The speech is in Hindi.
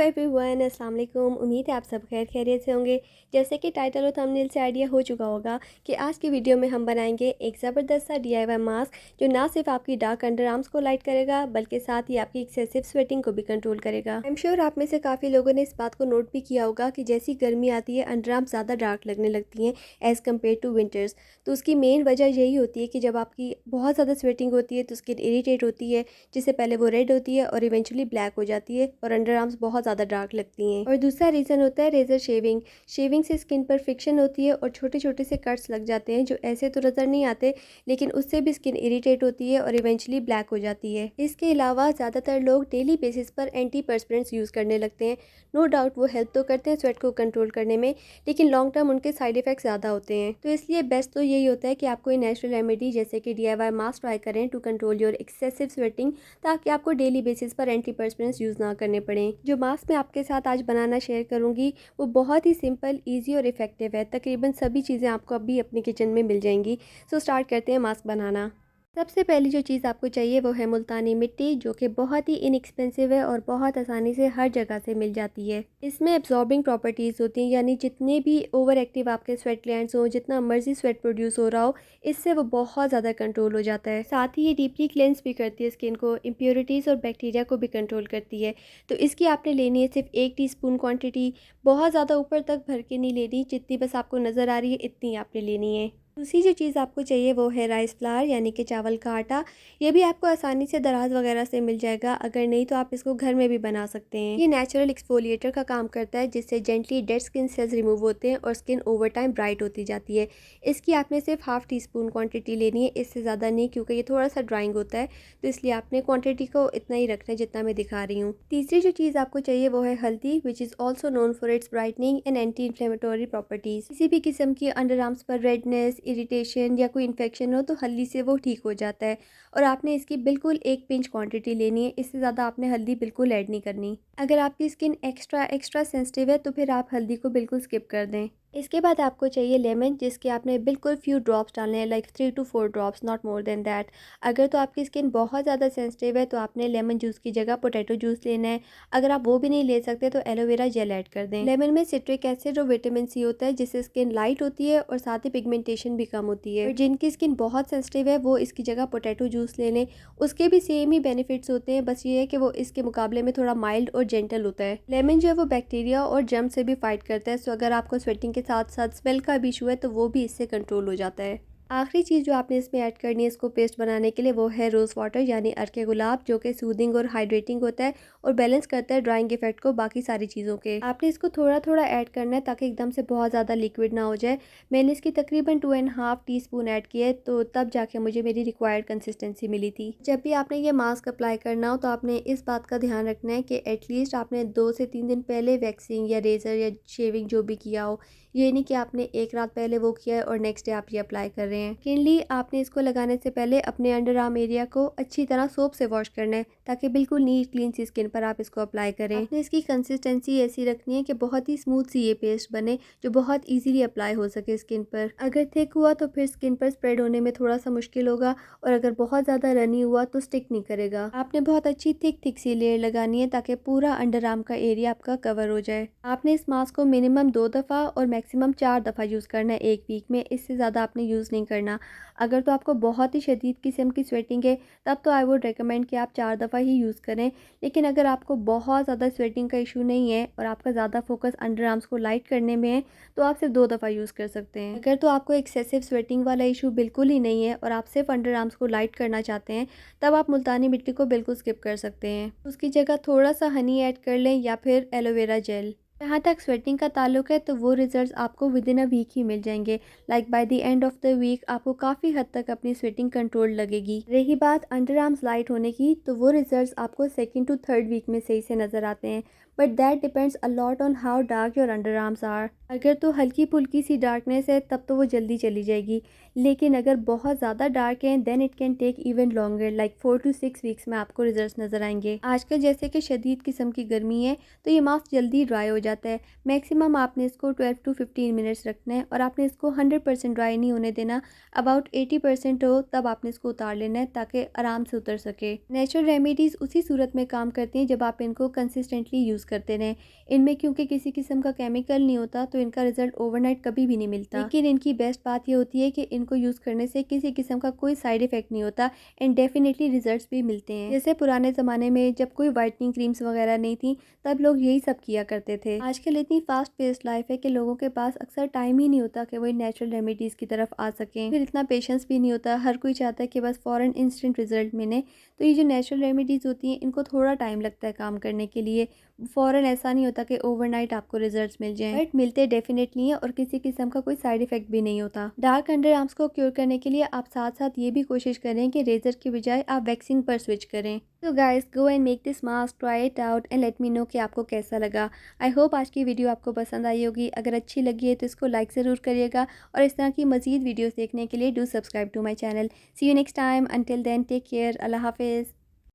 एवरीवन, अस्सलाम वालेकुम। उम्मीद है आप सब खैर खैरियत से होंगे। जैसे कि टाइटल और थंबनेल से आइडिया हो चुका होगा कि आज की वीडियो में हम बनाएंगे एक ज़बरदस्त सा DIY मास्क जो ना सिर्फ आपकी डार्क अंडर आर्म्स को लाइट करेगा बल्कि साथ ही आपकी एक्सेसिव स्वेटिंग को भी कंट्रोल करेगा। आई एम श्योर आप में से काफ़ी लोगों ने इस बात को नोट भी किया होगा कि जैसी गर्मी आती है अंडर आर्म्स ज़्यादा डार्क लगने लगती हैं एज़ कम्पेयर टू विंटर्स। तो उसकी मेन वजह यही होती है कि जब आपकी बहुत ज़्यादा स्वेटिंग होती है तो स्किन इरीटेट होती है, जिससे पहले वो रेड होती है और इवेंचुअली ब्लैक हो जाती है और अंडर आर्म्स बहुत ज़्यादा डार्क लगती हैं। और दूसरा रीज़न होता है रेजर शेविंग। शेविंग से स्किन पर फ्रिक्शन होती है और छोटे छोटे से कट्स लग जाते हैं जो ऐसे तो नज़र नहीं आते, लेकिन उससे भी स्किन इरिटेट होती है और इवेंचुअली ब्लैक हो जाती है। इसके अलावा ज़्यादातर लोग डेली बेसिस पर एंटी पर्सपिरेंट्स यूज़ करने लगते हैं। नो डाउट वो हेल्प तो करते हैं स्वेट को कंट्रोल करने में, लेकिन लॉन्ग टर्म उनके साइड इफेक्ट्स ज़्यादा होते हैं। तो इसलिए बेस्ट तो यही होता है कि आप कोई नेचुरल रेमेडी जैसे कि DIY मास्क ट्राई करें to control your excessive sweating, ताकि आपको डेली बेसिस पर एंटी पर्सपिरेंट्स यूज़ ना करने पड़ें। जो मास्क मैं आपके साथ आज बनाना शेयर करूंगी वो बहुत ही सिंपल, इजी और इफ़ेक्टिव है। तकरीबन सभी चीज़ें आपको अभी अपनी किचन में मिल जाएंगी। सो स्टार्ट करते हैं मास्क बनाना। सबसे पहली जो चीज़ आपको चाहिए वो है मुल्तानी मिट्टी, जो कि बहुत ही इनएक्सपेंसिव है और बहुत आसानी से हर जगह से मिल जाती है। इसमें एब्जॉर्बिंग प्रॉपर्टीज़ होती हैं, यानी जितने भी ओवर एक्टिव आपके स्वेट ग्लैंड्स हो, जितना मर्जी स्वेट प्रोड्यूस हो रहा हो, इससे वो बहुत ज़्यादा कंट्रोल हो जाता है। साथ ही ये डीपली क्लेंस भी करती है स्किन को, इम्प्योरिटीज़ और बैक्टीरिया को भी कंट्रोल करती है। तो इसकी आपने लेनी है सिर्फ 1 टीस्पून क्वान्टिटी। बहुत ज़्यादा ऊपर तक भर के नहीं लेनी, जितनी बस आपको नज़र आ रही है इतनी आपने लेनी है। दूसरी जो चीज़ आपको चाहिए वो है राइस फ्लावर, यानी कि चावल का आटा। ये भी आपको आसानी से दराज वगैरह से मिल जाएगा, अगर नहीं तो आप इसको घर में भी बना सकते हैं। ये नेचुरल एक्सफोलिएटर का काम करता है, जिससे gently dead skin cells remove होते हैं और स्किन ओवर टाइम ब्राइट होती जाती है। इसकी आपने सिर्फ ½ टीस्पून क्वांटिटी लेनी है, इससे ज़्यादा नहीं, क्योंकि ये थोड़ा सा ड्राइंग होता है, तो इसलिए आपने क्वान्टिटी को इतना ही रखना है जितना मैं दिखा रही हूँ। तीसरी जो चीज़ आपको चाहिए वो है हल्दी, which is also known for its brightening and anti inflammatory properties. किसी भी किस्म की अंडर आर्म्स पर रेडनेस, इरिटेशन या कोई इन्फेक्शन हो तो हल्दी से वो ठीक हो जाता है। और आपने इसकी बिल्कुल 1 पिंच क्वांटिटी लेनी है, इससे ज़्यादा आपने हल्दी बिल्कुल ऐड नहीं करनी। अगर आपकी स्किन एक्स्ट्रा सेंसिटिव है तो फिर आप हल्दी को बिल्कुल स्किप कर दें। इसके बाद आपको चाहिए लेमन, जिसके आपने बिल्कुल फ्यू ड्रॉप्स डालने हैं, like 3 to 4 drops, not more than that. अगर तो आपकी स्किन बहुत ज़्यादा सेंसिटिव है तो आपने लेमन जूस की जगह पोटैटो जूस लेना है। अगर आप वो भी नहीं ले सकते तो एलोवेरा जेल ऐड कर दें। लेमन में सिट्रिक एसिड और विटामिन सी होता है, जिससे स्किन लाइट होती है और साथ ही पिगमेंटेशन भी कम होती है। और जिनकी स्किन बहुत सेंसिटिव है वो इसकी जगह पोटैटो जूस ले लें, उसके भी सेम ही बेनिफिट्स होते हैं, बस ये है कि वो इसके मुकाबले में थोड़ा माइल्ड और जेंटल होता है। लेमन जो है वो बैक्टीरिया और जर्म से भी फाइट करता है, सो अगर आपको स्वेटिंग के साथ साथ स्मेल का भी इशू है तो वो भी इससे कंट्रोल हो जाता है। आखिरी चीज़ जो आपने इसमें ऐड करनी है इसको पेस्ट बनाने के लिए वो है रोज़ वाटर, यानी अर्के गुलाब, जो कि सूदिंग और हाइड्रेटिंग होता है और बैलेंस करता है ड्राइंग इफेक्ट को बाकी सारी चीज़ों के। आपने इसको थोड़ा थोड़ा ऐड करना है ताकि एकदम से बहुत ज़्यादा लिक्विड ना हो जाए। मैंने इसकी तकरीबन 2.5 टीस्पून ऐड किए, तो तब जाके मुझे मेरी रिक्वायर्ड कंसिस्टेंसी मिली थी। जब भी आपने ये मास्क अप्लाई करना हो तो आपने इस बात का ध्यान रखना है कि एटलीस्ट आपने 2 से 3 दिन पहले वैक्सिंग या रेज़र या शेविंग जो भी किया हो। ये नहीं कि आपने एक रात पहले वो किया है और नेक्स्ट डे आप ये अप्लाई कर रहे हैं। सेकेंडली, आपने इसको लगाने से पहले अपने अंडर आर्म एरिया को अच्छी तरह सोप से वॉश करना है, ताकि बिल्कुल नीट क्लीन सी स्किन पर आप इसको अप्लाई करें। आपने इसकी कंसिस्टेंसी ऐसी रखनी है कि बहुत ही स्मूथ सी ये पेस्ट बने, जो बहुत इजीली अप्लाई हो सके स्किन पर। अगर थिक हुआ तो फिर स्किन पर स्प्रेड होने में थोड़ा सा मुश्किल होगा, और अगर बहुत ज़्यादा रनी हुआ तो स्टिक नहीं करेगा। आपने बहुत अच्छी थिक सी लेयर लगानी है ताकि पूरा अंडर आर्म का एरिया आपका कवर हो जाए। आपने इस मास्क को मिनिमम 2 दफ़ा और मैक्सिमम 4 दफ़ा यूज़ करना है एक वीक में, इससे ज़्यादा आपने यूज़ नहीं करना। अगर तो आपको बहुत ही शदीद किस्म की स्वेटिंग है तब तो आई वुड रिकमेंड कि आप 4 दफ़ा ही यूज़ करें, लेकिन अगर आपको बहुत ज़्यादा स्वेटिंग का इशू नहीं है और आपका ज़्यादा फोकस अंडर आर्म्स को लाइट करने में है तो आप सिर्फ 2 दफ़ा यूज़ कर सकते हैं। अगर तो आपको एक्सेसिव स्वेटिंग वाला इशू बिल्कुल ही नहीं है और आप सिर्फ अंडर आर्म्स को लाइट करना चाहते हैं, तब आप मुल्तानी मिट्टी को बिल्कुल स्किप कर सकते हैं। उसकी जगह थोड़ा सा हनी ऐड कर लें या फिर एलोवेरा जेल। जहाँ तक स्वेटिंग का ताल्लुक है तो वो रिजल्ट्स आपको विद इन अ वीक ही मिल जाएंगे। Like by the end of the week आपको काफ़ी हद तक अपनी स्वेटिंग कंट्रोल लगेगी। रही बात अंडर आर्म्स लाइट होने की, तो वो रिजल्ट्स आपको 2nd to 3rd वीक में सही से नज़र आते हैं, but that depends a lot on how dark your underarms are. अगर तो हल्की फुल्की सी डार्कनेस है तब तो वो जल्दी चली जाएगी, लेकिन अगर बहुत ज़्यादा डार्क है then it can take even longer, like 4 to 6 weeks में आपको रिजल्ट्स नज़र आएंगे। आजकल जैसे कि शदीद किस्म की गर्मी है तो ये मास्क जल्दी ड्राई हो जाता है। मैक्सिमम आपने इसको 12 टू 15 मिनट्स रखना है और आपने इसको 100% ड्राई नहीं होने देना। अबाउट 80% हो तब आपने इसको उतार लेना है ताकि आराम से उतर सके। नेचुरल रेमेडीज़ उसी सूरत में काम करती हैं जब आप इनको कंसिस्टेंटली यूज़ करते रहें। इनमें क्योंकि किसी किस्म का केमिकल नहीं होता तो इनका रिजल्ट ओवरनाइट कभी भी नहीं मिलता। लेकिन इनकी बेस्ट बात ये होती है कि इनको यूज़ करने से किसी किस्म का कोई साइड इफ़ेक्ट नहीं होता एंड डेफिनेटली रिजल्ट्स भी मिलते हैं। जैसे पुराने ज़माने में जब कोई वाइटनिंग क्रीम्स वगैरह नहीं थी तब लोग यही सब किया करते थे। आजकल इतनी फास्ट पेस्ड लाइफ है कि लोगों के पास अक्सर टाइम ही नहीं होता कि वो नेचुरल रेमेडीज़ की तरफ आ सकें, फिर इतना पेशेंस भी नहीं होता। हर कोई चाहता है कि बस फ़ौरन इंस्टेंट रिजल्ट मिले। तो ये जो नेचुरल रेमेडीज़ होती हैं इनको थोड़ा टाइम लगता है काम करने के लिए। फ़ौरन ऐसा नहीं होता कि ओवरनाइट आपको रिजल्ट्स मिल जाएं, बट मिलते डेफिनेटली हैं और किसी किस्म का कोई साइड इफ़ेक्ट भी नहीं होता। डार्क अंडर आर्म्स को क्योर करने के लिए आप साथ साथ ये भी कोशिश करें कि रेज़र की बजाय आप वैक्सिंग पर स्विच करें। तो guys go and make this mask, try it out and let me know कि आपको कैसा लगा। आई होप आज की वीडियो आपको पसंद आई होगी। अगर अच्छी लगी है तो इसको लाइक ज़रूर करिएगा और इस तरह की मज़ीद वीडियोस देखने के लिए do subscribe to my channel. See you next time, until then take care, Allah हाफिज़।